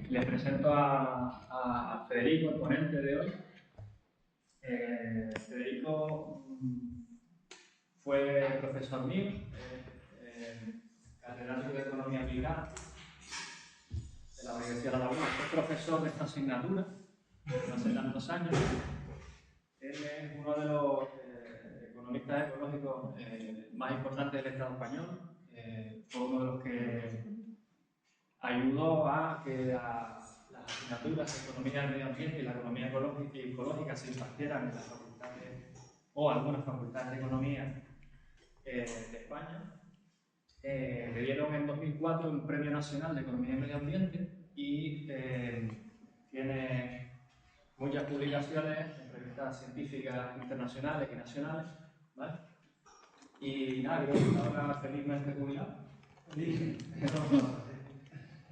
Les presento a Federico, el ponente de hoy. Federico fue profesor mío, catedrático de Economía Aplicada de la Universidad de La Laguna. Fue profesor de esta asignatura hace tantos años. Él es uno de los economistas ecológicos más importantes del Estado español. Fue uno de los que ayudó a que las asignaturas de economía del medio ambiente y la economía ecológica se impartieran en las facultades o algunas facultades de economía de España. Le dieron en 2004 un premio nacional de economía y medio ambiente y tiene muchas publicaciones en revistas científicas internacionales y nacionales, ¿vale? Y nada, creo que está ahora felizmente jubilado.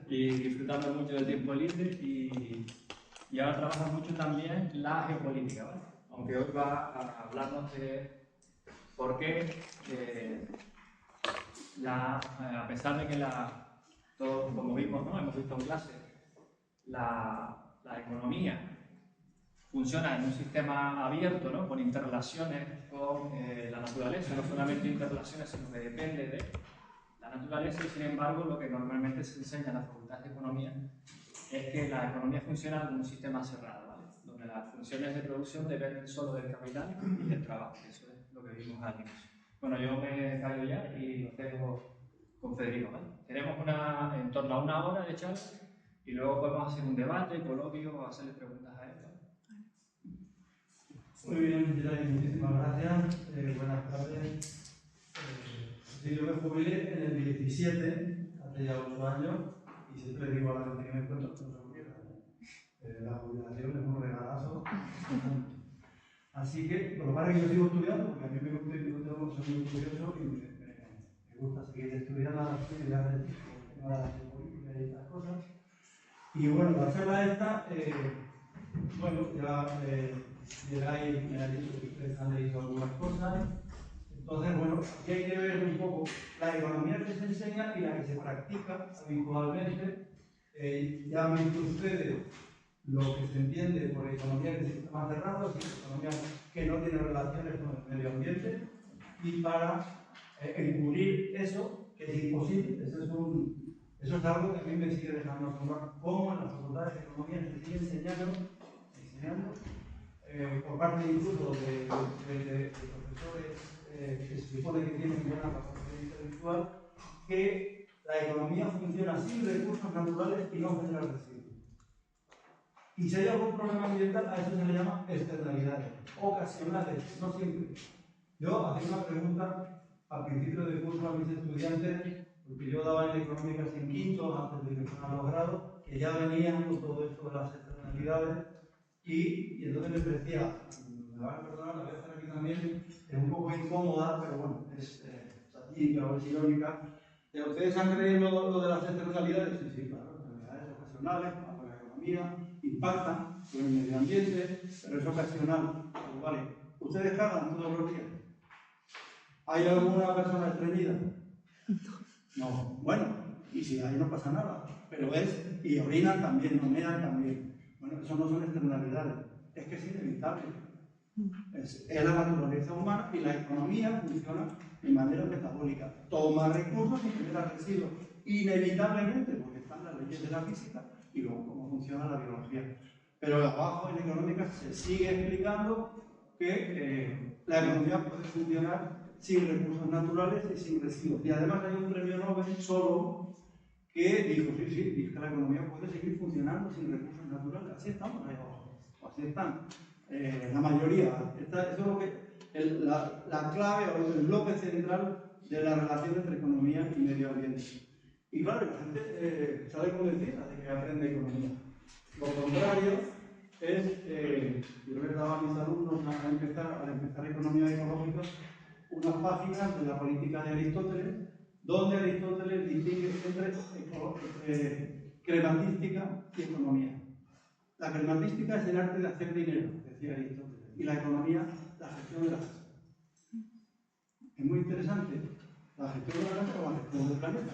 Y disfrutando mucho del tiempo libre y ahora trabaja mucho también la geopolítica, ¿vale? Aunque hoy va a hablarnos de por qué, a pesar de que todos, como vimos, ¿no? Hemos visto en clase, la economía funciona en un sistema abierto, ¿no? Con interrelaciones con la naturaleza, no solamente interrelaciones, sino que depende de la naturaleza, y sin embargo lo que normalmente se enseña en la Facultad de Economía es que la economía funciona como un sistema cerrado, ¿vale? Donde las funciones de producción dependen solo del capital y del trabajo. Eso es lo que vimos al inicio. Bueno, yo me callo ya y los dejo con Federico, ¿vale? Tenemos en torno a una hora de charla y luego podemos hacer un debate, coloquio o hacerle preguntas a él, ¿vale? Muy bien, Gilay, muchísimas gracias. Buenas tardes. Sí, yo me jubilé en el 17, hace ya 8 años, y siempre digo a la gente que me encuentro que no se olvida. La jubilación es un regalazo. Así que, por lo menos yo sigo estudiando, porque a mí me gusta, yo soy muy curioso y me gusta seguir estudiando las actividades de la política y estas cosas. Y bueno, la charla esta, bueno, ya Gilay me ha dicho que ustedes han leído algunas cosas. Entonces, bueno, aquí hay que ver un poco la economía que se enseña y la que se practica habitualmente. Ya han visto ustedes lo que se entiende por economía de sistemas cerrados y economía que no tiene relaciones con el medio ambiente. Y para encubrir eso, que es imposible, eso es algo que a mí me sigue dejando asombrar, cómo en las facultades de economía se sigue enseñando por parte incluso de profesores que se supone que tienen buena capacidad intelectual, que la economía funciona sin recursos naturales y no genera residuos. Y si hay algún problema ambiental, a eso se le llama externalidades, ocasionales, no siempre. Yo hacía una pregunta al principio del curso a mis estudiantes, porque yo daba en económicas en quinto, antes de que fueran los grados, que ya venían con todo esto de las externalidades, y entonces les decía, me van a perdonar, la voy a hacer aquí también, es un poco incómoda, pero bueno, es satírica o es irónica. ¿Ustedes han creído lo de las externalidades? Sí, sí, claro, externalidades ocasionales, para la economía, impactan en el medio ambiente, pero es ocasional. Pues vale, ¿ustedes cagan todos los días? ¿Hay alguna persona estreñida? No. Bueno, y si ahí no pasa nada, pero y orinan también, no mean también. Bueno, eso no son externalidades, es que es inevitable. Es la naturaleza humana y la economía funciona de manera metabólica. Toma recursos y genera residuos, inevitablemente, porque están las leyes de la física y luego cómo funciona la biología. Pero abajo en económica se sigue explicando que la economía puede funcionar sin recursos naturales y sin residuos. Y además hay un premio Nobel solo que dijo, sí, dice que la economía puede seguir funcionando sin recursos naturales. Así estamos ahí abajo, así están. La mayoría. Eso es lo que, la clave o el bloque central de la relación entre economía y medio ambiente. Y claro, la gente sale convencida de que aprende economía. Lo contrario es, yo les daba a mis alumnos al empezar economía ecológica unas páginas de la política de Aristóteles, donde Aristóteles distingue entre crematística y economía. La crematística es el arte de hacer dinero, decía Aristóteles, y la economía, la gestión de la casa. Es muy interesante la gestión de la casa o la gestión del planeta,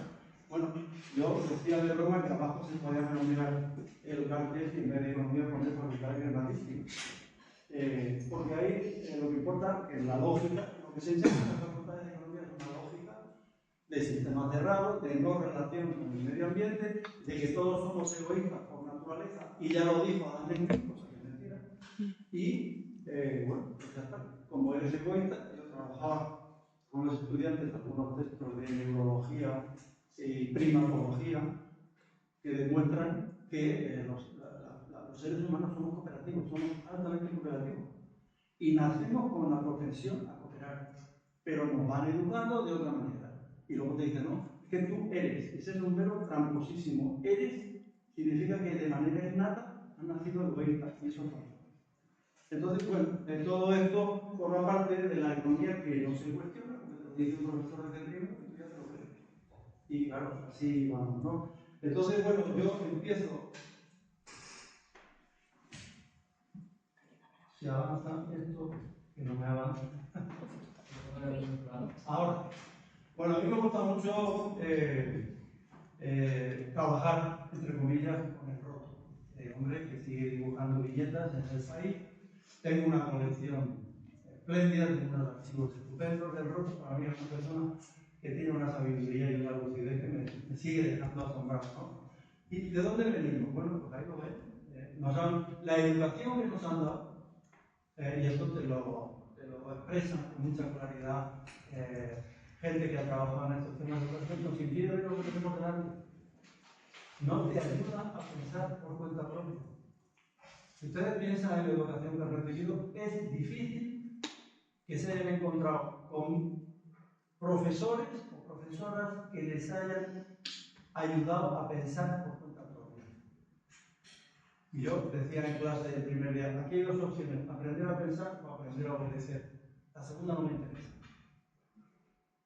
Bueno, yo decía de broma que abajo se podía denominar el Gartes y en vez de economía poner facultad de gramática. Porque ahí lo que importa es la lógica, lo que se enseña en las facultades de economía es una lógica de sistema cerrado, de no relación con el medio ambiente, de que todos somos egoístas por naturaleza, y ya lo dijo Adam Smith, cosa que es mentira. Y bueno, pues ya está. Como eres egoísta, yo trabajaba con los estudiantes algunos textos de neurología y primatología que demuestran que los seres humanos somos cooperativos, somos altamente cooperativos. Y nacemos con la propensión a cooperar, pero nos van educando de otra manera. Y luego te dicen, no, es que tú eres, ese es un verbo tramposísimo. Eres significa que de manera innata han nacido egoístas, y eso no. Entonces, bueno, de todo esto forma parte de la economía que no se cuestiona, porque te lo dice un profesor de centrismo, y tú ya te lo crees. Y claro, así vamos, ¿no? Entonces, bueno, yo empiezo. Si avanza esto, que no me avanza. Ahora, bueno, a mí me gusta mucho trabajar, entre comillas, con el roto. Hombre que sigue dibujando viñetas en el país. Tengo una colección espléndida, tengo unos archivos estupendos del roto. Para mí es una persona que tiene una sabiduría y una lucidez que me sigue dejando asombrado, ¿no? ¿Y de dónde venimos? Bueno, pues ahí lo ven. La educación que nos han dado, y esto te lo expresa con mucha claridad gente que ha trabajado en estos temas de educación, nos impide ver lo que tenemos delante. No te ayuda a pensar por cuenta propia. Si ustedes piensan en la educación que han recibido, es difícil que se hayan encontrado con profesores o profesoras que les hayan ayudado a pensar por cuenta propia. Y yo decía en clase el primer día, aquí hay dos opciones, aprender a pensar o aprender a obedecer. La segunda no me interesa.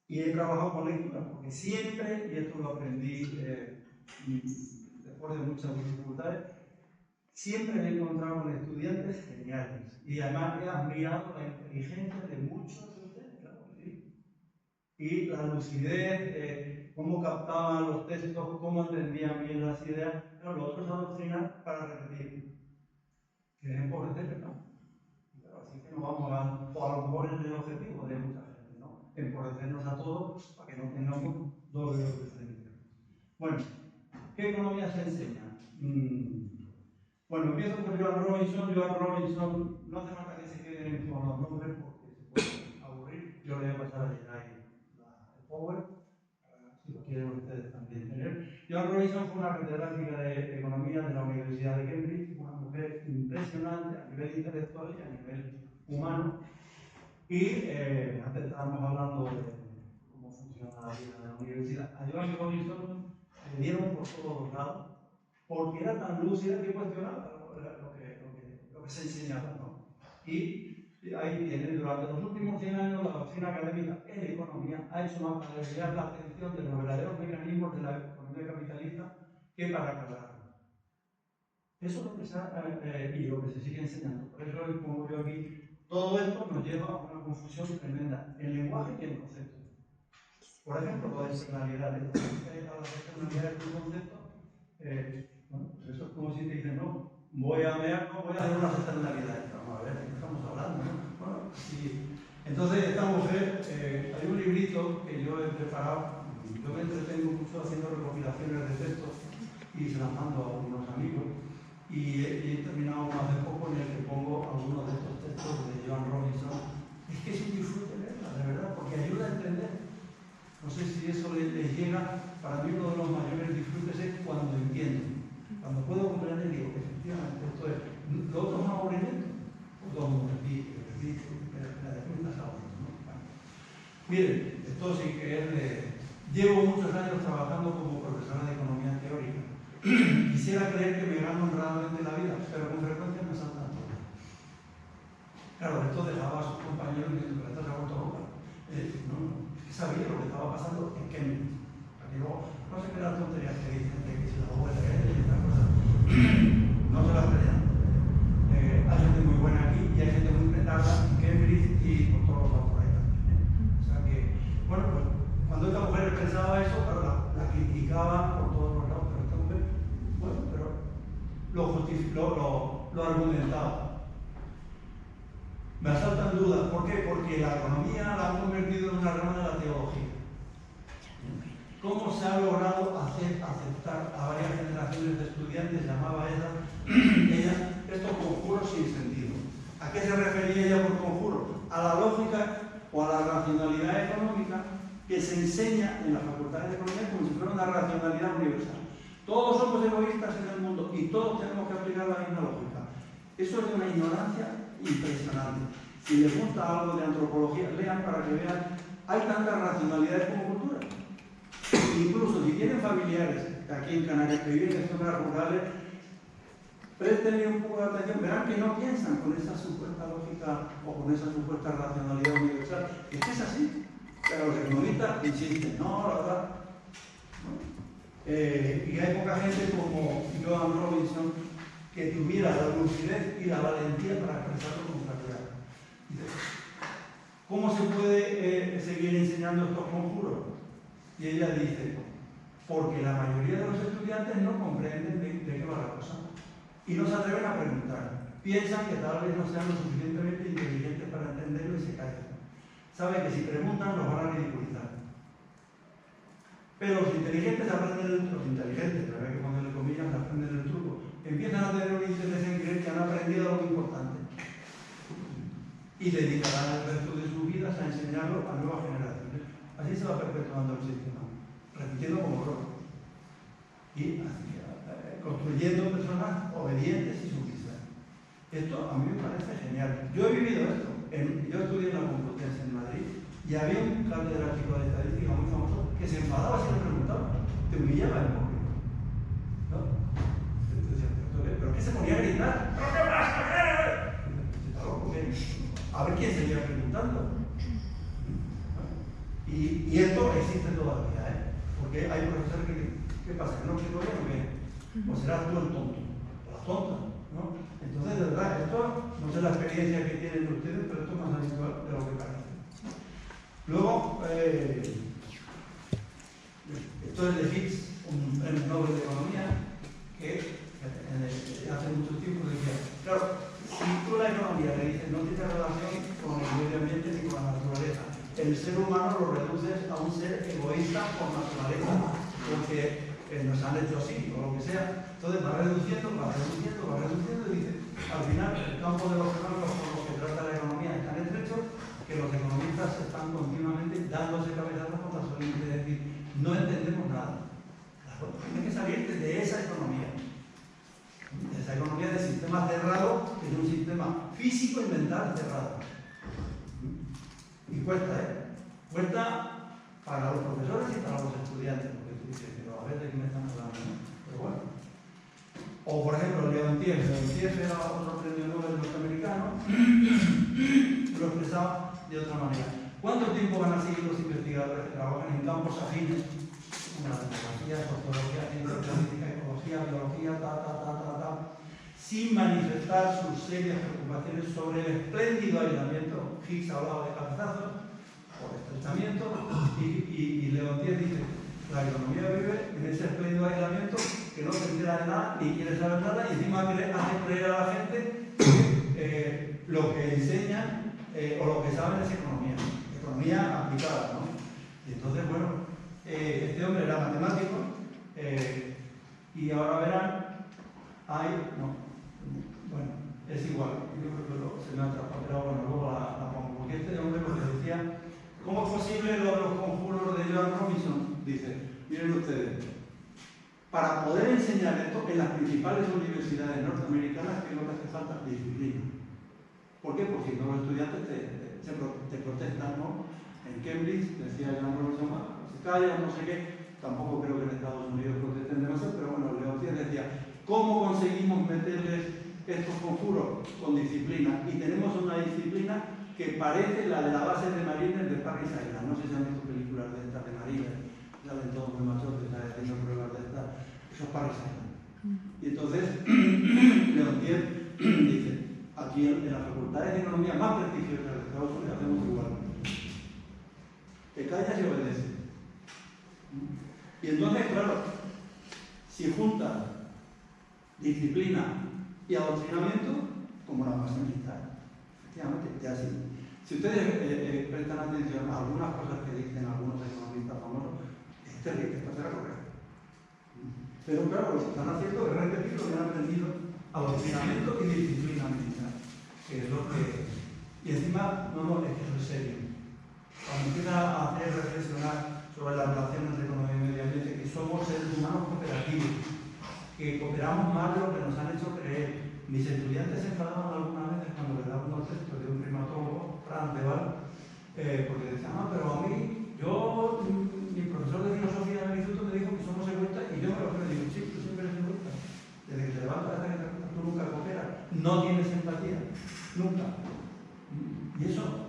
Y he trabajado con lectura, porque siempre, y esto lo aprendí después de muchas dificultades, siempre me he encontrado con estudiantes geniales. Y además he admirado la inteligencia de muchos de ustedes, claro que sí. Y la lucidez, cómo captaban los textos, cómo entendían bien las ideas. Pero lo otro es adoctrinar para repetir. Que es empobrecer, ¿no? Claro, así que no vamos a... O a lo mejor es el objetivo de mucha gente, ¿no? Empobrecernos a todos para que no tengamos doble referencia. Bueno, ¿qué economía se enseña? Bueno, empiezo por Joan Robinson. Joan Robinson, no hace falta que se queden con los nombres porque se puede aburrir. Yo le voy a pasar a llenar el Power, si lo quieren ustedes también tener. Joan Robinson fue una catedrática de economía de la Universidad de Cambridge, una mujer impresionante a nivel intelectual y a nivel humano. Y antes estábamos hablando de cómo funciona la vida de la universidad. A Joan Robinson le dieron por todos los lados, porque era tan lúcida que cuestionaba lo que se enseñaba, ¿no? Y ahí tienen, durante los últimos 100 años, la doctrina académica en economía ha hecho más para desviar la atención de los verdaderos mecanismos de la economía capitalista que para aclararlo. Eso es lo que se y lo que se sigue enseñando. Por eso pongo yo aquí, todo esto nos lleva a una confusión tremenda en lenguaje y en concepto. Por ejemplo, la externalidad. Las externalidades de un concepto, bueno, pues eso es como si te dicen, no, voy a hacer unas externalidades. Vamos a ver, ¿de qué estamos hablando? ¿No? Bueno, sí. Entonces, esta mujer, hay un librito que yo he preparado, yo me entretengo mucho haciendo recopilaciones de textos y se las mando a unos amigos. Y he terminado hace poco en el que pongo algunos de estos textos de Joan Robinson. Es que es un disfrute leerla, de verdad, porque ayuda a entender. No sé si eso les llega. Para mí uno de los mayores disfrutes es cuando entiendo. Cuando puedo comprender, digo, efectivamente, esto es. Lo otro es un aburrimiento. Pues todo el mundo repite, la de cuentas a otros, ¿no? Bueno. Miren, esto sí que es de... Llevo muchos años trabajando como profesora de economía teórica. Quisiera creer que me gano honradamente la vida, pero con frecuencia me saltan todo. Claro, esto dejaba a sus compañeros y me se ha vuelto loca. No, sabía lo que estaba pasando en Cambridge. Porque luego, no sé qué las tonterías que dicen de que se las voy a leer y estas cosas. No se las crean. Hay gente muy buena aquí y hay gente muy petarda en Cambridge y por todos lados por ahí también. O sea que, bueno, pues cuando esta mujer pensaba eso, claro, la criticaba lo argumentado. Me asaltan dudas. ¿Por qué? Porque la economía la han convertido en una rama de la teología. ¿Cómo se ha logrado aceptar a varias generaciones de estudiantes, llamaba ella estos conjuros sin sentido? ¿A qué se refería ella por conjuro? A la lógica o a la racionalidad económica que se enseña en las facultades de economía como si fuera una racionalidad universal. Todos somos egoístas en el mundo y todos tenemos que aplicar la misma lógica. Eso es de una ignorancia impresionante. Si les gusta algo de antropología, lean para que vean, hay tantas racionalidades como culturas. Incluso si tienen familiares aquí en Canarias que viven en zonas rurales, prestenle un poco de atención, verán que no piensan con esa supuesta lógica o con esa supuesta racionalidad universal. Es que es así. Pero los economistas insisten, no, la verdad. Y hay poca gente como Joan Robinson que tuviera la lucidez y la valentía para expresarlo con claridad. ¿Cómo se puede seguir enseñando estos conjuros? Y ella dice, porque la mayoría de los estudiantes no comprenden de qué va la cosa y no se atreven a preguntar. Piensan que tal vez no sean lo suficientemente inteligentes para entenderlo y se callan. Saben que si preguntan los van a ridiculizar. Pero los inteligentes aprenden el truco. Los inteligentes, pero hay que ponerle comillas, aprenden el truco. Empiezan a tener un interés en creer que han aprendido algo importante. Y dedicarán el resto de sus vidas a enseñarlo a nuevas generaciones. Así se va perpetuando el sistema, repitiendo como robo. Y construyendo personas obedientes y sumisas. Esto a mí me parece genial. Yo he vivido esto. Yo estudié en la Complutense en Madrid y había un catedrático de estadística muy famoso que se enfadaba si le preguntaba, te humillaba en público. ¿No? Entonces, ¿pero qué se ponía a gritar? ¿Pero qué pasa? A ver quién seguía preguntando. Y esto existe todavía, ¿eh? Porque hay profesores que, ¿qué pasa? ¿Que no explico bien? O serás tú el tonto, o la tonta, ¿no? Entonces, de verdad, esto no sé la experiencia que tienen ustedes, pero esto es más habitual de lo que parece. Luego, esto es de Higgs, un premio Nobel de Economía, que hace mucho tiempo decía, claro, si tú la economía le dices no tiene relación con el medio ambiente ni con la naturaleza, el ser humano lo reduces a un ser egoísta por naturaleza, porque nos han hecho así, o lo que sea. Entonces va reduciendo, y dice, al final el campo de los fenómenos con los que trata la economía es tan estrecho que los economistas están continuamente dándose cabezazos contra su límite, es decir, no entendemos nada. Tiene que salir de esa economía. De esa economía de sistema cerrado, que es un sistema físico y mental cerrado. Y cuesta, Cuesta para los profesores y para los estudiantes, porque tú dices, pero a ver de qué me están hablando, ¿no? Pero bueno. O por ejemplo, Leontief era otro premio Nobel norteamericano, lo expresaba de otra manera. ¿Cuánto tiempo van a seguir los investigadores que trabajan en campos afines? Como la tecnología, sociología, ciencia política, ecología, biología, sin manifestar sus serias preocupaciones sobre el espléndido aislamiento? Higgs hablaba de cabezazos, por estrechamiento, y Leontief dice, la economía vive en ese espléndido aislamiento que no se entera de nada, ni quiere saber nada, y encima hace creer a la gente que lo que enseñan o lo que saben es economía aplicada, ¿no? Y entonces, bueno, este hombre era matemático, y ahora verán, bueno, es igual, yo creo que se me ha atrapado, pero bueno, luego la pongo, porque este hombre lo que decía, ¿cómo es posible lo de los conjuros de Joan Robinson? Dice, miren ustedes, para poder enseñar esto en las principales universidades norteamericanas, ¿qué es lo que hace falta? Disciplina. ¿Por qué? Porque si no los estudiantes te protestan, ¿no? En Cambridge, decía Joan Robinson, se callan, no sé qué, tampoco creo que en Estados Unidos protesten demasiado, pero bueno, Leontief decía, ¿cómo conseguimos meterles estos conjuros? Con disciplina. Y tenemos una disciplina que parece la de la base de marines de Parris Island. No sé si han visto películas de estas de marines, salen todos muy machotes haciendo pruebas de estas. Eso es Parris Island. Y entonces, Leontief dice, aquí en las facultades de economía más prestigiosas de Estados Unidos hacemos igual. Te callas y obedeces. Y entonces, claro, si juntas disciplina y adoctrinamiento como la base militar. Efectivamente, ya así. Si ustedes prestan atención a algunas cosas que dicen algunos economistas famosos, es terrible, esto será correcto. Pero claro, lo que están haciendo es repetir lo que han aprendido: adoctrinamiento y disciplina militar, que es lo que... Y encima, no, es que eso es serio. Cuando empieza a hacer reflexionar sobre la relación entre economía y medio ambiente, que somos seres humanos cooperativos, que cooperamos más de lo que nos han hecho creer. Mis estudiantes se enfadaban algunas veces cuando les daba unos textos de un primatólogo, Franz de Waal, porque decían, pero a mí, mi profesor de filosofía en el instituto me dijo que somos egoístas, y yo me lo creo, digo, sí, tú siempre eres egoísta. Desde que te levantas hasta que te acuestas, tú nunca cooperas, no tienes empatía, nunca. Y eso,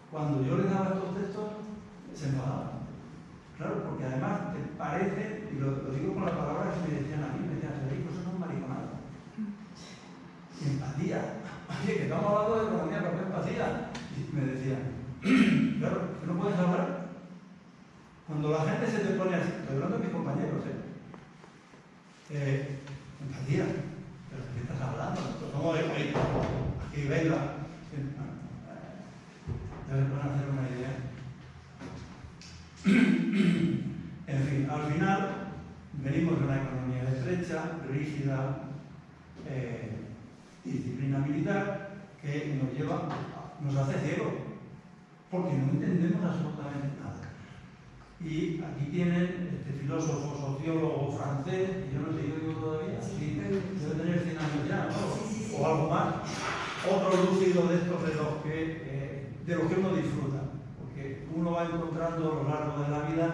cuando yo les daba estos textos, se enfadaban. Claro, porque además te parece, y lo digo con las palabras que me decían a mí, me decían, Federico, eso no es mariconada. Empatía. Oye, que estamos hablando de economía, pero ¿qué empatía? Y me decían, claro, que no puedes hablar. Cuando la gente se te pone así, estoy hablando de mis compañeros, empatía. ¿Pero de qué estás hablando? Nosotros somos de país. Aquí venga. Ya les pueden hacer una idea. En fin, al final venimos de una economía estrecha, rígida, disciplina militar, que nos hace ciegos, porque no entendemos absolutamente nada. Y aquí tienen este filósofo, sociólogo francés, que yo no sé, yo digo todavía, sí, debe tener 100 años ya, ¿no? O algo más. Otro lúcido de estos de los que uno disfruta, porque uno va encontrando a lo largo de la vida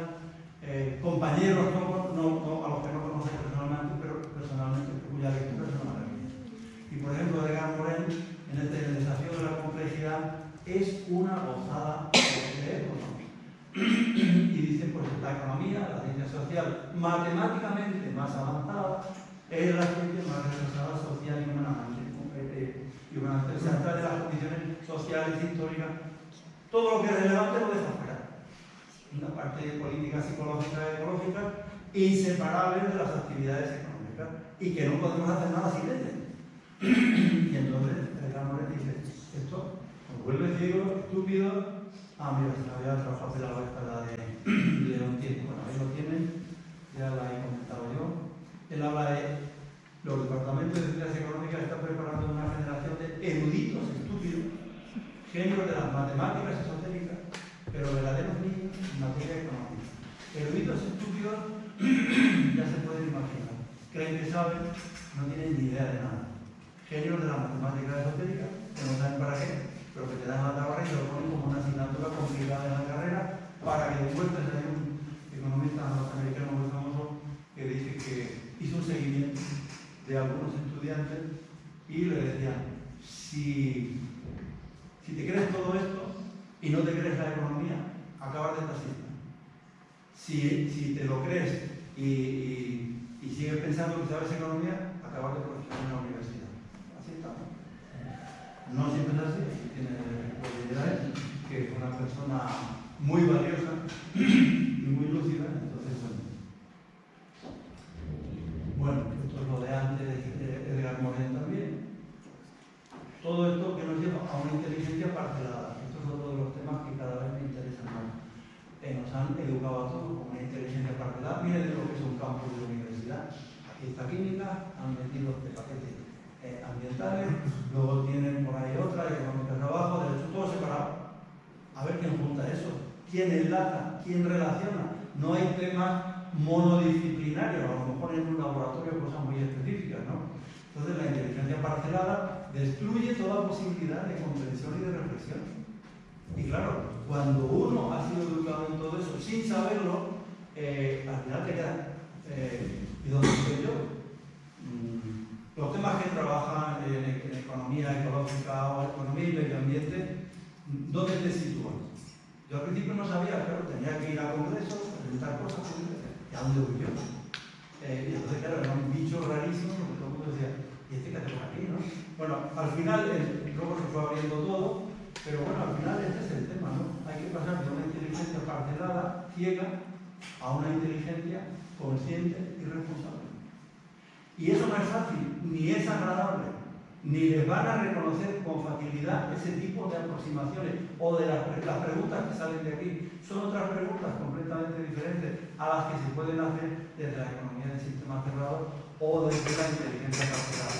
compañeros a los que no conoce personalmente, pero personalmente, cuya lectura es una maravilla. Y por ejemplo, Edgar Morin, en El desafío de la complejidad, es una gozada de leerlo. Y dice, pues la economía, la ciencia social, matemáticamente más avanzada, es la ciencia más retrasada social y humanamente. Se trata de las condiciones sociales, históricas, todo lo que es relevante lo deja fuera. Una parte de política psicológica y ecológica inseparables de las actividades económicas y que no podemos hacer nada sin ellas. Y entonces el Amor dice, esto nos vuelve ciego, estúpido. Mira, se había trabajado de la escala de un tiempo. Bueno, ahí lo tienen, ya la he comentado yo. Él habla de los departamentos de ciencias económicas están preparando una generación de eruditos estúpidos, genios de las matemáticas esotéricas, pero verdaderos niños en materia económica. Eruditos estúpidos, ya se pueden imaginar. Creen que saben, no tienen ni idea de nada. Genios de las matemáticas esotéricas, que no saben para qué, pero que te dan la tabarra y te lo ponen como una asignatura complicada en la carrera para que devuelvas. Hay un economista norteamericano muy famoso que dice que hizo un seguimiento de algunos estudiantes y le decían, si te crees todo esto y no te crees la economía, acabas de taxista. Si te lo crees y sigues pensando que sabes economía, acabas de profesor en la universidad. Así estamos. No siempre es así, tiene posibilidades, que es una persona muy valiosa y muy lúcida, entonces bueno, esto es lo de antes de Edgar Morin también. Todo esto que nos lleva a una inteligencia parcelada. Esto es otro de los temas que cada vez me interesan más. Nos han educado a todos con una inteligencia parcelada. Miren de lo que es un campus de universidad. Aquí está química, han metido este paquete ambientales, luego tienen por ahí otra, económicas abajo, derecho, todo separado. A ver quién junta eso, quién enlaza, quién relaciona. No hay temas monodisciplinarios, a lo mejor en un laboratorio cosas muy específicas, ¿no? Entonces la inteligencia parcelada destruye toda posibilidad de comprensión y de reflexión. Y claro, cuando uno ha sido educado en todo eso sin saberlo, al final te queda. ¿Y dónde estoy yo? Los temas que trabajan en economía ecológica o economía y medio ambiente, ¿dónde te sitúan? Yo al principio no sabía, claro, tenía que ir a congresos, presentar cosas, ¿y a dónde voy yo? Y entonces, claro, era un bicho rarísimo, porque todo el mundo decía, ¿y este qué hace por aquí, no? Bueno, al final, luego se fue abriendo todo, pero bueno, al final este es el tema, ¿no? Hay que pasar de una inteligencia parcelada, ciega, a una inteligencia consciente y responsable. Y eso no es fácil, ni es agradable, ni les van a reconocer con facilidad ese tipo de aproximaciones o de las preguntas que salen de aquí. Son otras preguntas completamente diferentes a las que se pueden hacer desde la economía del sistema cerrado o desde la inteligencia artificial.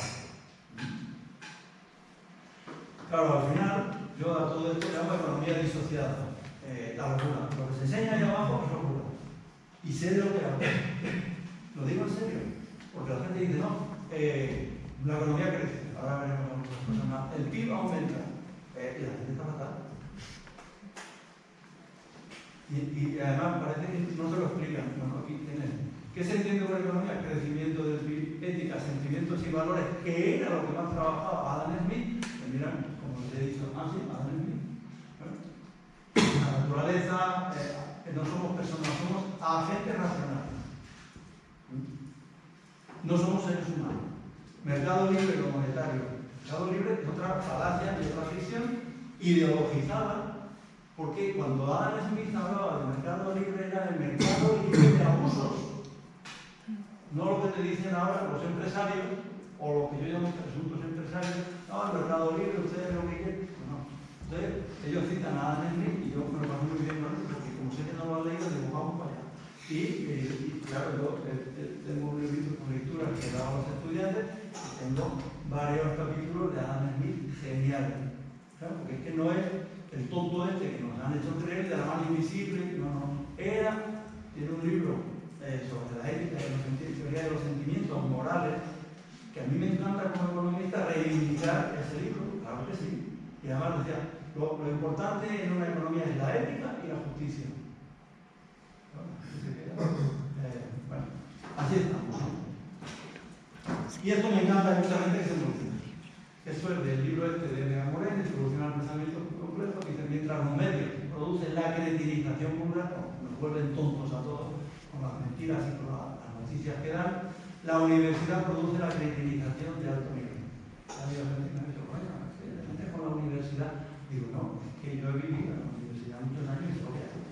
Claro, al final, yo a todo esto le llamo economía disociada, la locura. Lo que se enseña ahí abajo es locura. Y sé de lo que hablo. Lo digo en serio, porque la gente dice, no, la economía crece. Ahora veremos otras cosas más. El PIB aumenta. Y la gente está fatal. Y además parece que no se lo explican. No, aquí tienen. ¿Qué se entiende por economía? Crecimiento del PIB, ética, sentimientos y valores, que era lo que más trabajaba Adam Smith. Que miran, como les he dicho, sí, Adam Smith. La naturaleza, no somos personas, somos agentes racionales. No somos seres humanos. Mercado libre lo monetario. Mercado libre es otra falacia y otra ficción ideologizada, porque cuando Adam Smith hablaba de mercado libre era el mercado libre de abusos. No lo que te dicen ahora los empresarios, o lo que yo llamo presuntos empresarios, no, el mercado libre, ustedes lo que quieren. No. Entonces, ellos citan a Adam Smith y yo me lo paso muy bien con él, porque como sé que no lo han leído, digo, vamos para allá. Y claro, yo tengo un librito con lecturas que he dado a los estudiantes y tengo varios capítulos de Adam Smith geniales. Claro, porque es que no es el tonto este que nos han hecho creer de la mano invisible, no. Tiene un libro sobre la ética y la teoría de los sentimientos morales, que a mí me encanta como economista reivindicar ese libro, claro que sí. Y además decía, lo importante en una economía es la ética y la justicia. Bueno, así estamos. Y esto me encanta, hay mucha gente que se emociona. Esto es del libro este de Nega Moreno, Introducción al Pensamiento Complejo, que dice, mientras los medios producen la cretinización vulgar, nos vuelven tontos a todos con las mentiras y con las noticias que dan, la universidad produce la cretinización de alto nivel. Ha habido gente que me ha dicho, bueno, la gente con la universidad, digo, no, es que yo he vivido en la universidad muchos años y lo que hago.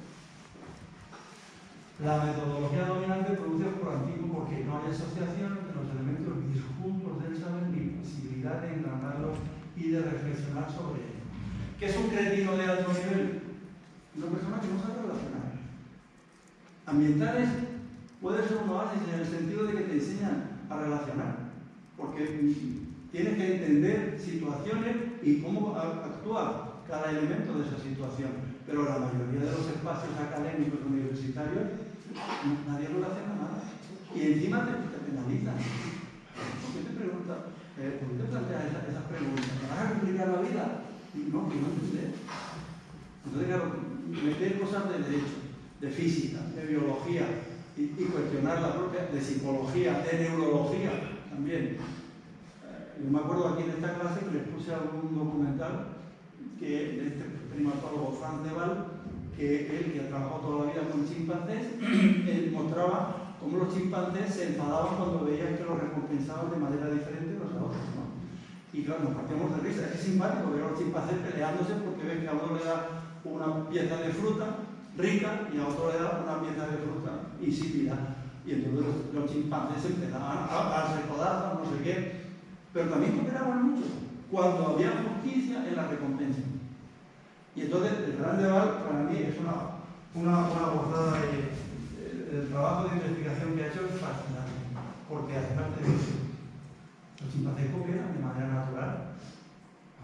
La metodología dominante produce por antiguo porque no hay asociación entre los elementos disjuntos del saber ni posibilidad de engranarlos y de reflexionar sobre ellos. ¿Qué es un cretino de alto nivel? Una persona que no sabe relacionar. Ambientales puede ser un oasis en el sentido de que te enseñan a relacionar, porque tienes que entender situaciones y cómo actuar cada elemento de esa situación. Pero la mayoría de los espacios académicos universitarios nadie relaciona nada. Y encima te penalizan. ¿Por qué te preguntas? ¿Por qué te planteas esas preguntas? ¿Me vas a complicar la vida? No, que no entender. Entonces, claro, meter cosas de derecho, de física, de biología y cuestionar la propia, de psicología, de neurología también. Yo me acuerdo aquí en esta clase que les puse algún documental que de este primatólogo Franz de Waal, que él, que ha trabajado toda la vida con chimpancés, él mostraba cómo los chimpancés se enfadaban cuando veían que los recompensaban de manera diferente los a otros, ¿no? Y claro, nos partíamos de risa. Es simpático ver a los chimpancés peleándose porque ven que a uno le da una pieza de fruta rica y a otro le da una pieza de fruta insípida. Y entonces los chimpancés empezaban a darse codazos, no sé qué. Pero también cooperaban mucho cuando había justicia en la recompensa. Y entonces el Gran de Waal para mí es una gozada. El trabajo de investigación que ha hecho es fascinante, porque además de eso, los chimpancés cooperan de manera natural.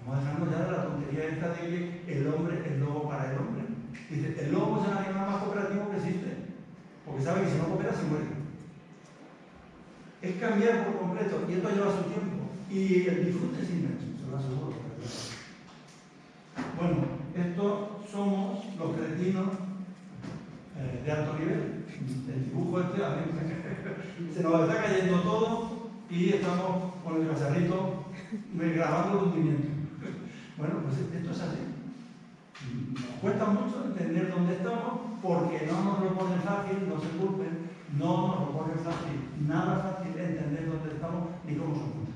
Vamos a dejarnos ya de la tontería esta de que el hombre es lobo para el hombre. Dice, el lobo es el animal más cooperativo que existe, porque sabe que si no coopera se muere. Es cambiar por completo, y esto lleva su tiempo. Y el disfrute es inmenso, se lo aseguro. Bueno, estos somos los cretinos de alto nivel. El dibujo este, a mí se nos está cayendo todo y estamos con el cacharrito grabando el hundimiento. Bueno, pues esto es así. Nos cuesta mucho entender dónde estamos porque no nos lo ponen fácil, no se culpen, no nos lo ponen fácil, nada fácil entender dónde estamos ni cómo somos.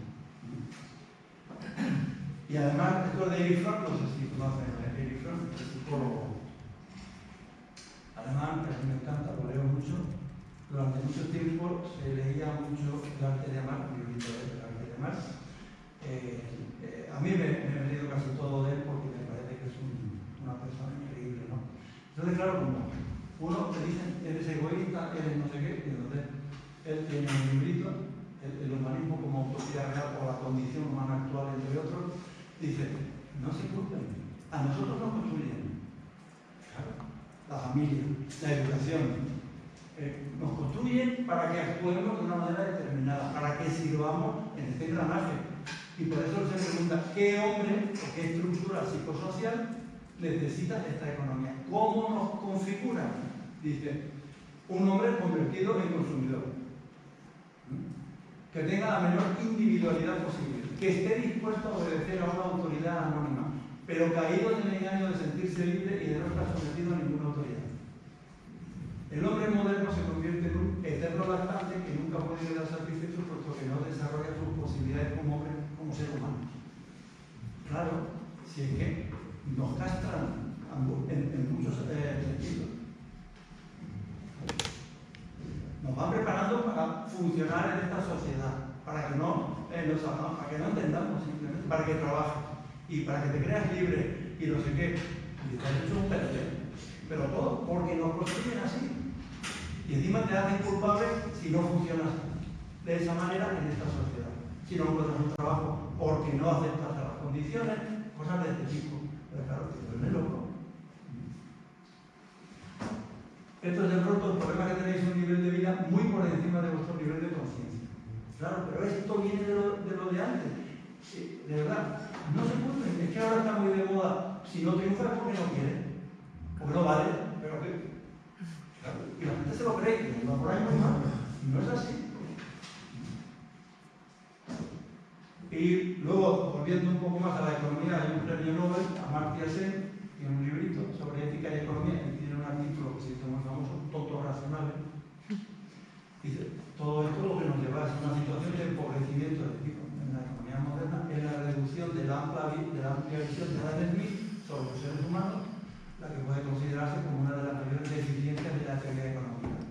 Y además, esto de Erich Fromm, no sé si conocen a Erich Fromm, el psicólogo alemán, que a mí me encanta, lo leo mucho, Durante mucho tiempo se leía mucho El arte de amar, un librito de El arte de amar. A mí me he leído casi todo de él porque me parece que es una persona increíble, ¿no? Entonces, claro, como uno te dicen, eres egoísta, eres no sé qué, y entonces él tiene un librito, el humanismo como utopía real por la condición humana actual, entre otros, dice, no se culpen, a nosotros nos construyen. Claro, la familia, la educación. Nos construyen para que actuemos de una manera determinada, para que sirvamos en este engranaje. Y por eso se pregunta, ¿qué hombre o qué estructura psicosocial necesita esta economía? ¿Cómo nos configura? Dice, un hombre convertido en consumidor, que tenga la menor individualidad posible, que esté dispuesto a obedecer a una autoridad anónima, pero caído en el engaño de sentirse libre y de no estar sometido a ninguna autoridad. El hombre moderno se convierte en un eterno lactante que nunca puede quedar satisfecho puesto que no desarrolla sus posibilidades como hombre, como ser humano. Claro, si es que nos castran en muchos sentidos. Nos van preparando para funcionar en esta sociedad, para que no entendamos simplemente, para que trabajes y para que te creas libre y no sé qué. Y te has hecho un perdedor. Pero todo porque nos construyen así. Y encima te hacen culpable si no funcionas de esa manera en esta sociedad. Si no encuentras un trabajo porque no aceptas las condiciones, cosas de este tipo. Pero claro, te vuelve loco. Esto es de pronto el problema que tenéis un nivel de vida muy por encima de vuestro nivel de conciencia. Claro, pero esto viene de lo de antes. De verdad, no se puede. Es que ahora está muy de moda. Si no triunfas es porque no quieres. Porque no vale. Pero que, claro, y la gente se lo cree. Y no por ahí no es así. Y luego, volviendo un poco más a la economía, hay un premio Nobel, Amartya Sen, tiene un librito sobre ética y economía, y tiene un artículo que se hizo muy famoso, Tontos Racionales. Dice, todo esto lo que nos lleva es una situación de empobrecimiento del tipo en la economía moderna, es la reducción de la amplia visión de Adam Smith sobre los seres humanos, la que puede considerarse como una de las mayores deficiencias de la teoría económica.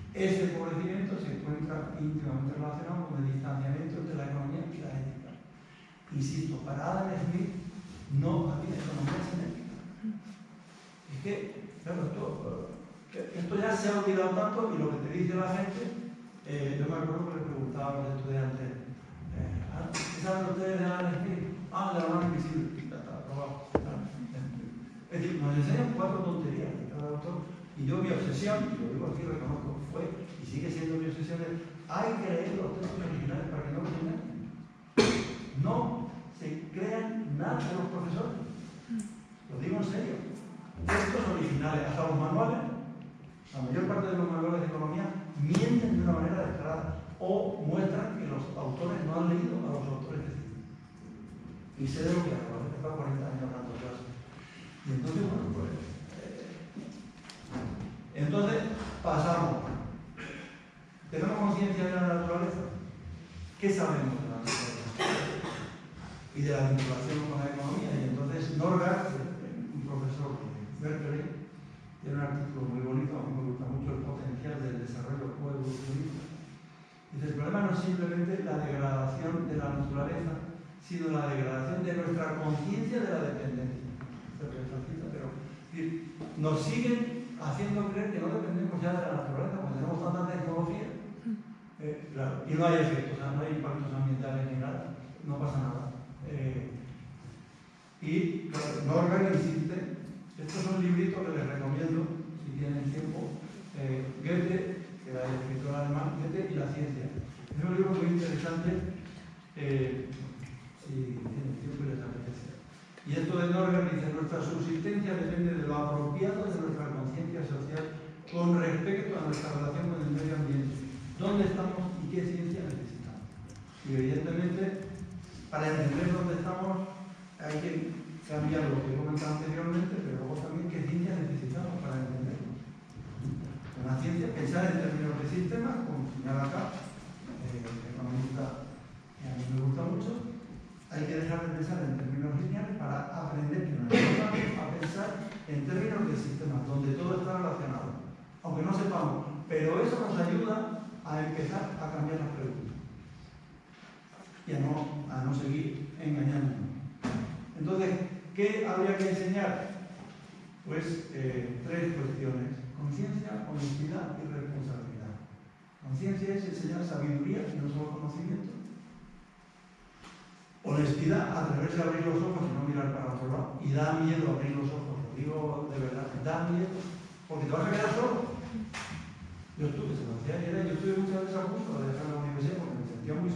Ese empobrecimiento se encuentra íntimamente relacionado con el distanciamiento entre la economía y la ética. Insisto, para Adam Smith no había economía sin ética. Es que, claro, esto ya se ha olvidado tanto y lo que te dice la gente, yo me acuerdo que le preguntaba a los estudiantes, ¿qué saben ustedes de Adam Smith? Ah, de la mano invisible, ya está, aprobado. Es decir, nos enseñan 4 tonterías de cada autor. Y yo mi obsesión, y lo digo aquí, reconozco, fue y sigue siendo mi obsesión, es hay que leer los textos originales para que no los engañen. No se crean nada de los profesores. Lo digo en serio. Textos originales, hasta los manuales, la mayor parte de los manuales de economía mienten de una manera descarada o muestran que los autores no han leído a los autores que citan. Y sé de lo que hablo, he estado 40 años dando clases. Y entonces, bueno, pues... Entonces, pasamos. ¿Tenemos conciencia de la naturaleza? ¿Qué sabemos de la naturaleza? Y de la vinculación con la economía. Y entonces, Norgaard, un profesor de Berkeley, tiene un artículo muy bonito, a mí me gusta mucho el potencial del desarrollo coevolucionista. Dice, el problema no es simplemente la degradación de la naturaleza, sino la degradación de nuestra conciencia de la dependencia. Pero nos siguen haciendo creer que no dependemos ya de la naturaleza, porque tenemos tanta tecnología, claro, y no hay efectos, o sea, no hay impactos ambientales ni nada, no pasa nada. Y claro, Norgaard insiste, estos son libritos que les recomiendo, si tienen tiempo, Goethe, que era el escritor alemán, Goethe y la ciencia. Es un libro muy interesante, si tienen tiempo y les apetece. Y esto de Norgaard dice, nuestra subsistencia depende de lo apropiado de nuestra conciencia social con respecto a nuestra relación con el medio ambiente. ¿Dónde estamos y qué ciencia necesitamos? Y evidentemente, para entender dónde estamos, hay que cambiar lo que he comentado anteriormente, pero luego también qué ciencia necesitamos para entenderlo. Una ciencia, pensar en términos de sistemas, como señala acá, el economista que a mí me gusta mucho, hay que dejar de pensar en términos lineales para aprender que nos ayuda a pensar en términos de sistemas, donde todo está relacionado. Aunque no sepamos Pero eso nos ayuda a empezar a cambiar las preguntas y a no seguir engañándonos. Entonces, ¿qué habría que enseñar? Pues 3 cuestiones: conciencia, honestidad y responsabilidad. Conciencia es enseñar sabiduría y no solo conocimiento. Honestidad, atreverse a abrir los ojos y no mirar para otro lado. Y da miedo abrir los ojos, lo digo de verdad, da miedo, porque te vas a quedar solo. Yo estuve muchas veces a punto de dejar la universidad porque me sentía muy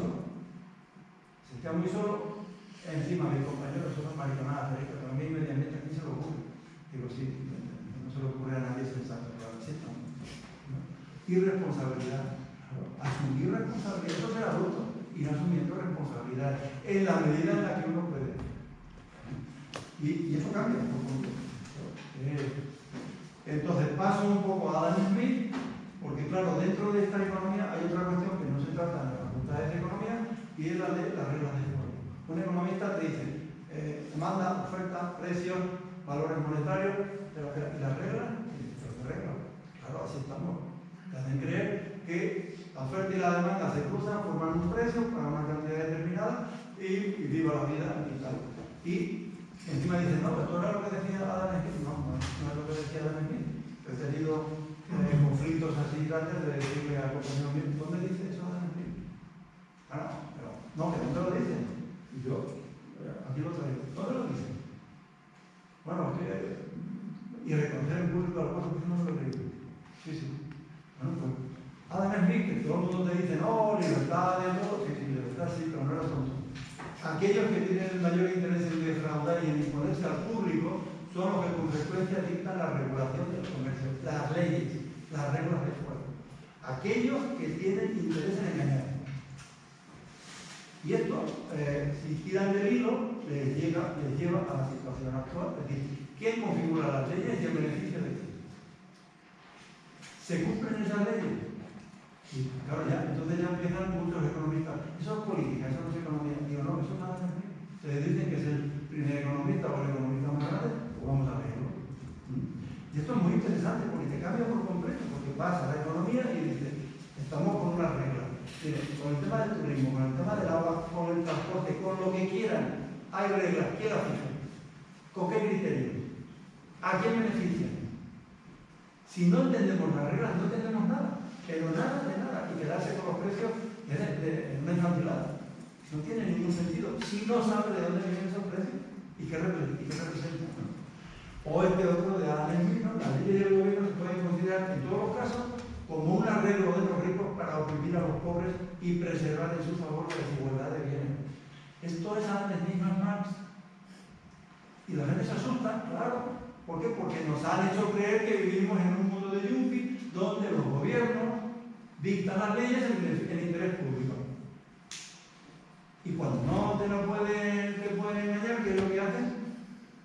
solo. Encima mis compañeros son mariconadas, pero a mí inmediatamente aquí se lo ocurre. Digo, sí, no se le ocurre a nadie sensato, pero sí, ¿no? Irresponsabilidad. Asumir responsabilidad, eso es ser adulto, ir asumiendo responsabilidad en la medida en la que uno puede. Y eso cambia por completo. Entonces paso un poco a Adam Smith, porque claro, dentro de esta economía hay otra cuestión que no se trata en las facultades de economía, y es la de las reglas de juego. Un economista te dice demanda, oferta, precios, valores monetarios, y las reglas, pero ¿qué reglas? Claro, así estamos. Te hacen creer que la oferta y la demanda se cruzan, forman un precio para una cantidad determinada y viva la vida y tal. Y encima dicen, no, esto era lo que decía Adam Smith. No es lo que decía Adam Smith. He tenido conflictos así grandes de decirle al compañero mío, ¿dónde dice eso Adam Smith? Pero no, que no te lo dicen. Y yo, aquí lo traigo. ¿Dónde lo dicen? Bueno, y reconocer en público las cosas que no me lo creo. Sí. Bueno, pues Adam Smith, que todo el mundo te dice, no, libertad de todo, sí, libertad sí, pero no era tonto. Aquellos que tienen el mayor interés en defraudar y en imponerse al público son los que con frecuencia dictan la regulación del comercio, las leyes, las reglas del juego. Aquellos que tienen interés en engañar. Y esto, si tiran del hilo, les lleva a la situación actual. Es decir, ¿quién configura las leyes y el beneficio de quién? ¿Se cumplen esas leyes? Y claro, entonces ya empiezan muchos economistas. Eso es política, eso no es economía. Digo, no, eso nada más. Ustedes dicen que es el primer economista o el economista más grande, pues vamos a verlo. Y esto es muy interesante porque te cambia por completo, porque pasa la economía y dice, estamos con unas reglas. Con el tema del turismo, con el tema del agua, con el transporte, con lo que quieran, hay reglas. ¿Quién las fija? ¿Con qué criterio? ¿A quién benefician? Si no entendemos las reglas, no entendemos nada. Pero nada de nada. Y quedarse con los precios es una infantilada. No tiene ningún sentido. Si no sabe de dónde vienen esos precios y qué representan. O este otro de Adam Smith, ¿no? Las leyes del gobierno se pueden considerar en todos los casos como un arreglo de los ricos para oprimir a los pobres y preservar en su favor la desigualdad de bienes. Esto es Adam Smith más Marx. Y la gente se asusta, claro. ¿Por qué? Porque nos han hecho creer que vivimos en un mundo de yuppie donde los gobiernos dictan las leyes en interés público. Y cuando no te pueden engañar, ¿qué es lo que hacen?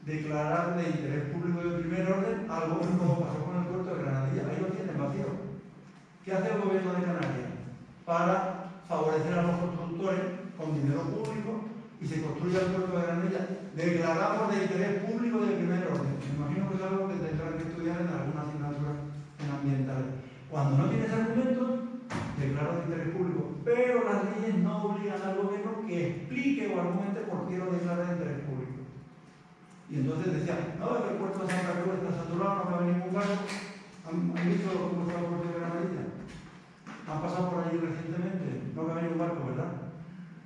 Declarar de interés público de primer orden algo como pasó con el puerto de Granadilla. Ahí lo tienen vacío. ¿Qué hace el gobierno de Canarias? Para favorecer a los constructores con dinero público y se construye el puerto de Granadilla. Declaramos de interés público de primer orden. Me imagino que es algo que tendrán que estudiar en alguna asignatura en ambientales. Cuando no tienes argumentos, declaro de interés público. Pero las leyes no obligan al gobierno que explique o argumente por qué lo declara de interés público. Y entonces decían, no, el puerto de Santa Cruz está saturado, no cabe ningún barco. ¿Han visto cómo está el puerto de Granadilla? Han pasado por allí recientemente, no cabe ningún barco, ¿verdad?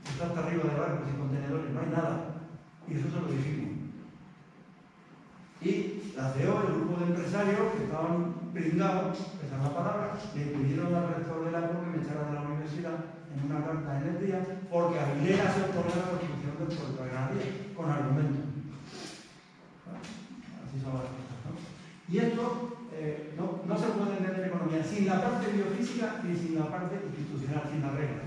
Está hasta arriba de barcos y contenedores, no hay nada. Y eso se lo dijimos. Y la CEO, el grupo de empresarios que estaban pringados, esa es la palabra, le pidieron al rector del ACO que me echara de la universidad en una carta en el día porque Aguilera se opone a la construcción del puerto de Granadilla con argumentos. Así son las cosas, ¿no? Y esto no se puede entender economía sin la parte biofísica ni sin la parte institucional, sin las reglas.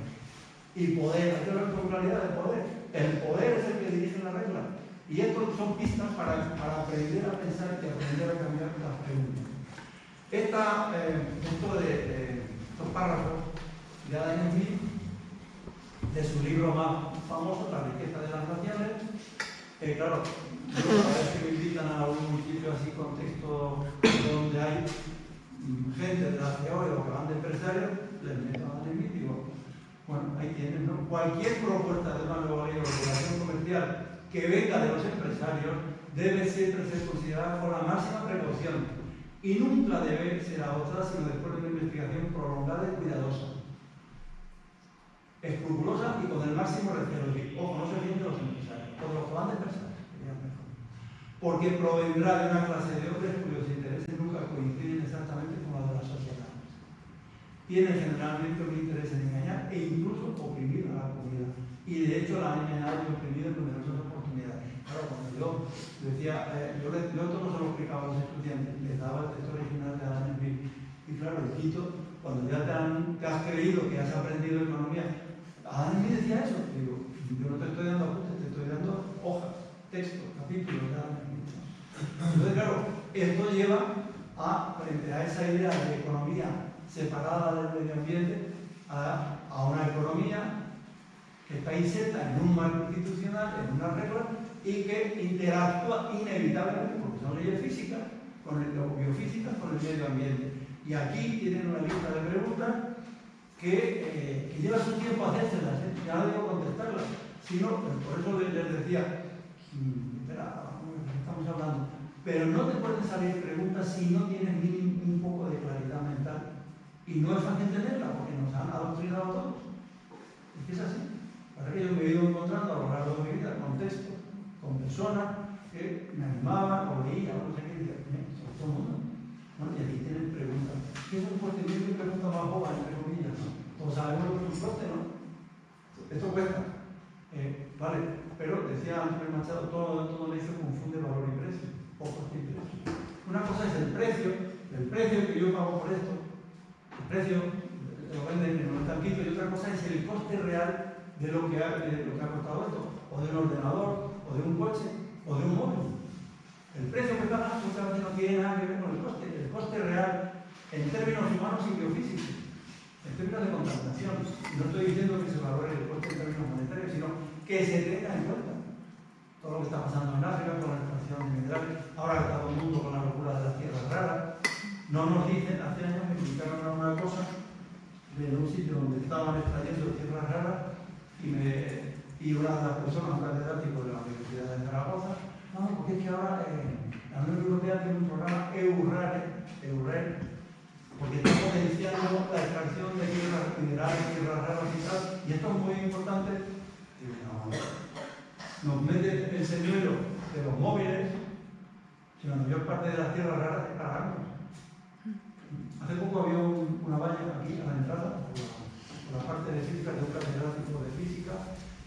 Y poder, hay que hablar con claridad de poder. El poder es el que dirige la regla. Y esto son pistas para aprender a pensar y aprender a cambiar las preguntas. Estos párrafos de Adam Smith, de su libro más famoso, La riqueza de las naciones, claro, a ver si me invitan a algún sitio así, contexto donde hay gente de la CEO o que van de empresarios, les meto a Smith y digo, bueno, ahí tienen, ¿no? Cualquier propuesta de una nueva ley de regulación comercial que venga de los empresarios debe siempre ser considerada con la máxima precaución y nunca debe ser adoptada sino después de una investigación prolongada y cuidadosa, escrupulosa y con el máximo recelo. Ojo, no se fíen de los empresarios, o de los que van de empresarios, sería mejor. Porque provendrá de una clase de hombres cuyos intereses nunca coinciden exactamente con los de la sociedad. Tienen generalmente un interés en engañar e incluso oprimir a la comunidad. Y de hecho la han engañado y oprimido en numerosas oportunidades. Claro, cuando yo decía, yo esto no se lo explicaba a los estudiantes, les daba el texto original de Adam Smith. Y claro, el quito, cuando ya te has creído que has aprendido economía, Adam Smith decía eso. Digo, yo no te estoy dando apuntes, te estoy dando hojas, textos, capítulos de Adam Smith. Entonces, claro, esto lleva a, frente a esa idea de economía separada del medio ambiente, a una economía que está inserta en un marco institucional, en una regla, y que interactúa inevitablemente, porque son leyes físicas, o biofísicas, con el medio ambiente. Y aquí tienen una lista de preguntas que lleva su tiempo hacérselas, ya no digo contestarlas, sino, por eso les decía, espera, estamos hablando, pero no te pueden salir preguntas si no tienes un poco de claridad mental. Y no es fácil entenderla porque nos han adoctrinado a todos. Es que es así. Para que yo me he ido encontrando a lo largo de mi vida con textos, con personas que me animaban o leían o no sé qué, y decían, todo el mundo. ¿No? Y aquí tienen preguntas. ¿Qué es un procedimiento y pregunta más boba, entre comillas? ¿No? Todos sabemos lo que es un coste, ¿no? Esto cuesta. Vale, pero decía Antonio Machado, todo necio confunde valor y precio. O coste y precio. Una cosa es el precio que yo pago por esto. El precio te lo venden en un tanquito y otra cosa es el coste real de lo que ha costado esto, o de un ordenador, o de un coche, o de un móvil. El precio que pagas muchas veces no tiene nada que ver con el coste real en términos humanos y biofísicos, en términos de contaminación. Y no estoy diciendo que se valore el coste en términos monetarios, sino que se tenga en cuenta todo lo que está pasando en África con la extracción de minerales, ahora está todo el mundo con la locura de las tierras raras. No nos dicen, hace años me explicaron una cosa de un sitio donde estaban extrayendo tierras raras y una de las personas, un catedrático de la Universidad de Zaragoza, no, porque es que ahora la Unión Europea tiene un programa EURER, porque está potenciando la extracción de tierras minerales, tierras raras y tal, y esto es muy importante. Y nos mete el señuelo de los móviles, si la mayor parte de las tierras raras es para árboles. Hace poco había una valla aquí a la entrada, por la parte de física, de un catedrático de física,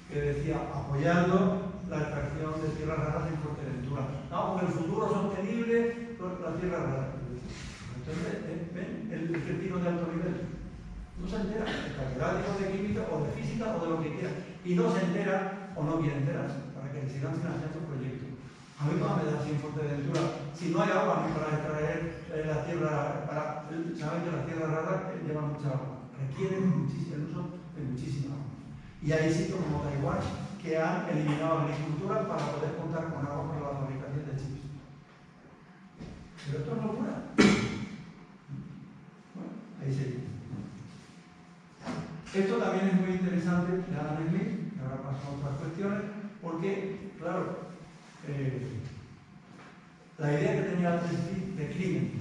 que decía, apoyando la extracción de tierras raras en Fuerteventura. No, porque el futuro sostenible con las tierras raras. Entonces, ven el retiro de alto nivel. No se entera, el catedrático de química o de física o de lo que quiera. Y no se entera o no quiere enterarse, para que le sigan financiando proyectos. A mí no me da sin Fuerteventura. Si no hay agua ni para extraer la tierra, saben que las tierras raras llevan mucha agua, requieren el uso de muchísima agua. Y hay sitios como Taiwán que han eliminado la agricultura para poder contar con agua para la fabricación de chips. Pero esto es locura. Bueno, ahí seguimos. Esto también es muy interesante de Adam Smith, que ahora paso a otras cuestiones, porque, claro, la idea que tenía Adam Smith de crimen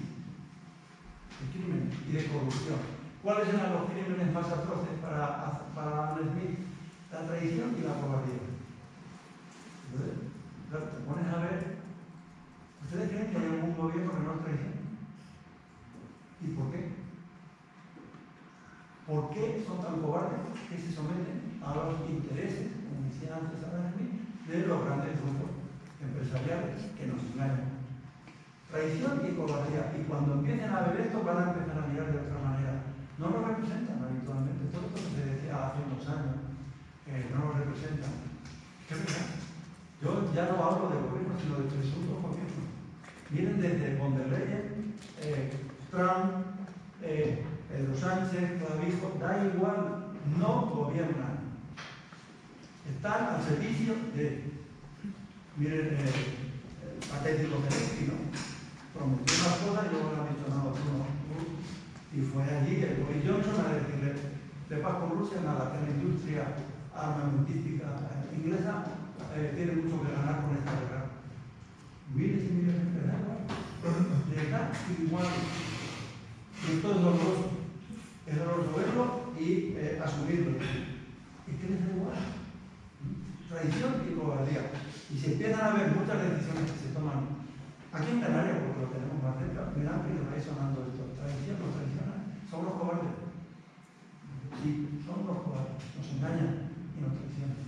y de corrupción. ¿Cuáles eran los crímenes más atroces para Adam Smith? La traición y la cobardía. Entonces, claro, te pones a ver, ¿ustedes creen que hay algún gobierno que no es traición? ¿Y por qué? ¿Por qué son tan cobardes que se someten a los intereses, como decía antes Adam Smith, de los grandes grupos empresariales que nos engañan? Traición y cobardía. Y cuando empiecen a ver esto, van a empezar a mirar de otra manera. No nos representan habitualmente. Todo esto que se decía hace unos años, no nos representan. ¿Qué verdad? Yo ya no hablo de gobierno, sino de presuntos gobiernos. Vienen desde von der Leyen, Trump, Pedro Sánchez, Clavijo, da igual, no gobiernan. Están al servicio de, miren, patético que es, ¿no? Prometió unas cosas y luego le han dicho, no, tú no. y fue allí el Boris Johnson a decirle de paz con Rusia, nada, que la industria armamentística inglesa tiene mucho que ganar con esta guerra. Miles y miles de empleados, de edad igual. Y esto es doloroso verlo y asumirlo. ¿Y qué les da igual? Traición y cobardía. Y se empiezan a ver muchas decisiones que se toman aquí en Canarias, porque lo tenemos más cerca, me da que vais sonando esto. Traición, nos traicionan, son los cobardes. Sí, son los cobardes, nos engañan y nos traicionan.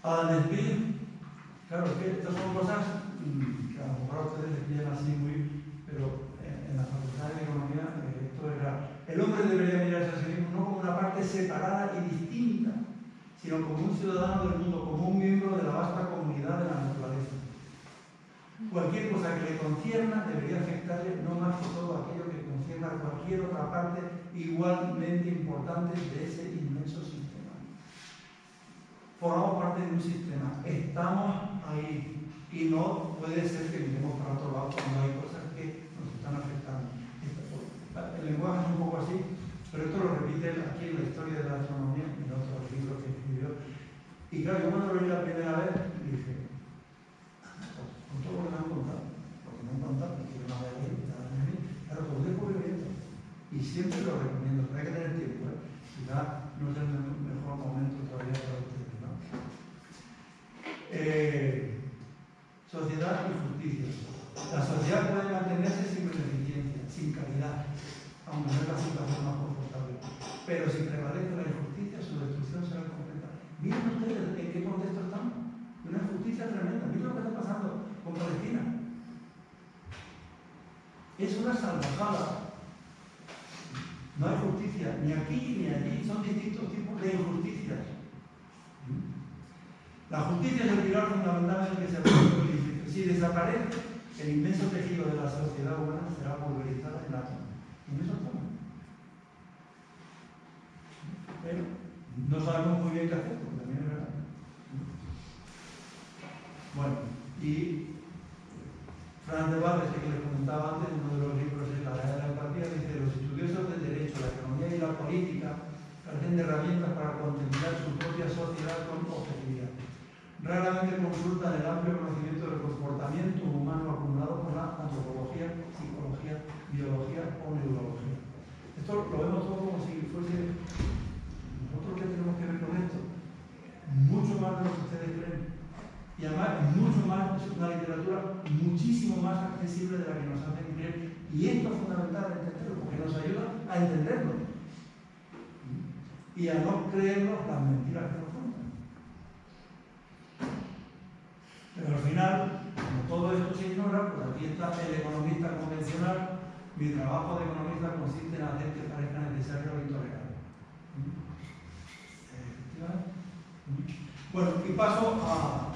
Adam Smith, claro, es que estas son cosas que a lo mejor a ustedes les pillan así muy, pero en la facultad de economía esto era, el hombre debería mirarse a sí mismo no como una parte separada y distinta, sino como un ciudadano del mundo, como un miembro de la vasta comunidad de la naturaleza. Cualquier cosa que le concierna debería afectarle no más que todo aquello que concierna a cualquier otra parte igualmente importante de ese inmenso sistema. Formamos parte de un sistema, estamos ahí y no puede ser que miremos para otro lado cuando hay cosas que nos están afectando. El lenguaje es un poco así, pero esto lo repite aquí en la historia de la astronomía, en otros libros que escribió. Y claro, yo cuando lo leí la primera vez dije, con todo lo que me han contado, porque me han contado, porque yo no había leído, claro, todo es descubrimiento. Y siempre lo recomiendo, pero hay que tener tiempo, quizá no es el mejor momento todavía para ustedes, ¿no? Sociedad y justicia. La sociedad puede mantenerse sin beneficencia, sin calidad, aunque no es la situación más confortable. Pero si prevalece la injusticia, su destrucción será completa. Miren ustedes en qué contexto estamos. Una injusticia tremenda. Miren lo que está pasando con Palestina. Es una salvajada. No hay justicia, ni aquí ni allí. Son distintos tipos de injusticias. La justicia es el pilar fundamental en el que se apoya el principio. Si desaparece, el inmenso tejido de la sociedad humana será pulverizado en átomos. Y en eso estamos. Pero no sabemos muy bien qué hacer, porque también es verdad. Bueno, y Fran de Waal, que les comentaba antes, uno de los libros es La Edad de la Empatía, dice: los estudiosos del derecho, la economía y la política carecen de herramientas para contemplar su propia sociedad con objetividad. Raramente consultan el amplio conocimiento del comportamiento humano acumulado por la antropología, psicología, biología o neurología. Esto lo vemos todo como si fuese nosotros que tenemos que ver con esto, mucho más de lo que ustedes creen. Y además, mucho más, es una literatura muchísimo más accesible de la que nos hacen creer. Y esto es fundamental entenderlo, porque nos ayuda a entenderlo y a no creernos las mentiras que nos cuentan. Pero al final, como todo esto se ignora, pues aquí está el economista convencional. Mi trabajo de economista consiste en hacer que parezca necesario lo intolerable. Bueno, y paso a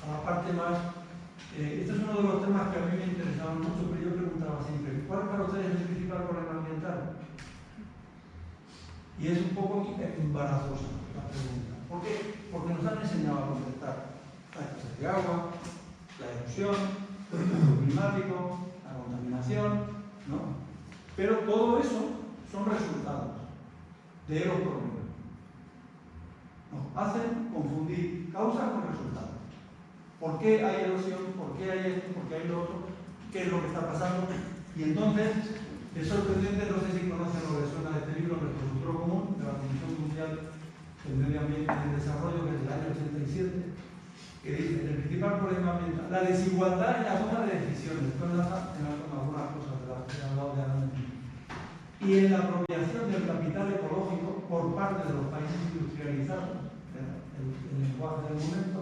la parte más. Este es uno de los temas que a mí me interesaban mucho, pero yo preguntaba siempre: ¿cuál para ustedes es el principal problema ambiental? Y es un poco embarazosa la pregunta. ¿Por qué? Porque nos han enseñado a contestar la escasez de agua, la erosión, el cambio climático, la contaminación, ¿no? Pero todo eso son resultados de los problemas. Nos hacen confundir causa con resultado. ¿Por qué hay erosión? ¿Por qué hay esto? ¿Por qué hay lo otro? ¿Qué es lo que está pasando? Y entonces es sorprendente, no sé si conocen lo que suena de este libro, Nuestro Futuro Común, de la Comisión Mundial del Medio Ambiente y del Desarrollo, que es del año 87, que dice: el principal problema ambiental, la desigualdad en la toma de decisiones, esto enlaza con algunas cosas de las que he hablado de Adam Smith, y en la apropiación del capital ecológico por parte de los países industrializados, el lenguaje del momento,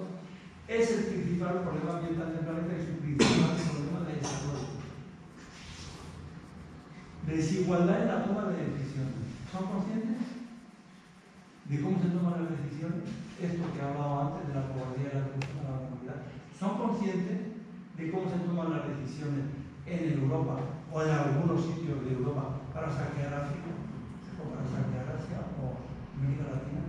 es el principal problema ambiental del planeta y su principal problema de desarrollo. Desigualdad en la toma de decisiones. ¿Son conscientes de cómo se toman las decisiones? Esto que he hablado antes de la cobardía y la corrupción de la comunidad. ¿Son conscientes de cómo se toman las decisiones en Europa o en algunos sitios de Europa para saquear África o para saquear Asia o América Latina?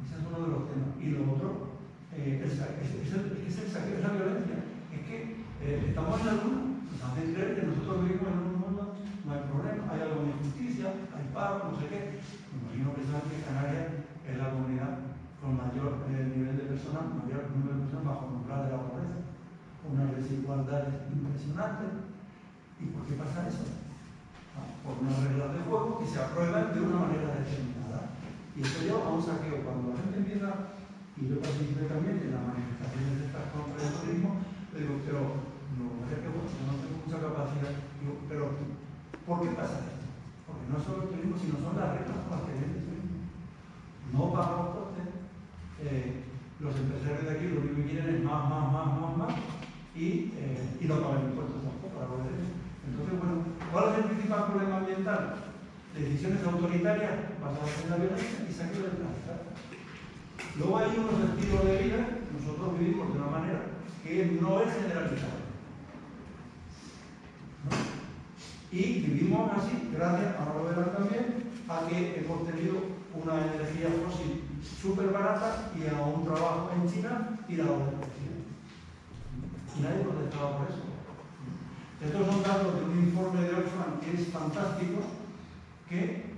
Ese es uno de los temas. Y lo otro, es el saqueo, es la violencia. estamos en la luna, nos hacen creer que nosotros vivimos en un mundo, no hay problema, hay algo de injusticia, hay paro, no sé qué. Me imagino que saben que Canarias es la comunidad con mayor nivel de personas, mayor número de personas bajo el umbral de la pobreza, unas desigualdades impresionantes. ¿Y por qué pasa eso? Por unas reglas de juego que se aprueban de una manera determinada. Y eso lleva a un saqueo. Cuando la gente empieza, y yo participé también en las manifestaciones de estas contra el turismo, le digo, pero no, es que bueno, yo no tengo mucha capacidad. Digo, pero ¿por qué pasa esto? Porque no solo el turismo, sino son las reglas con las que viene el turismo. No pagan los costes. Los empresarios de aquí lo único que quieren es más, y no pagan impuestos tampoco para poder eso. Entonces, bueno, ¿cuál es el principal problema ambiental? Decisiones autoritarias basadas en la violencia y saqueo del planeta. Luego hay unos estilos de vida, nosotros vivimos de una manera que no es generalizada. ¿No? Y vivimos así, gracias, ahora lo verán también, a que hemos tenido una energía fósil súper barata y a un trabajo en China tirado de China. Y nadie protestaba por eso. Estos son datos de un informe de Oxfam que es fantástico, que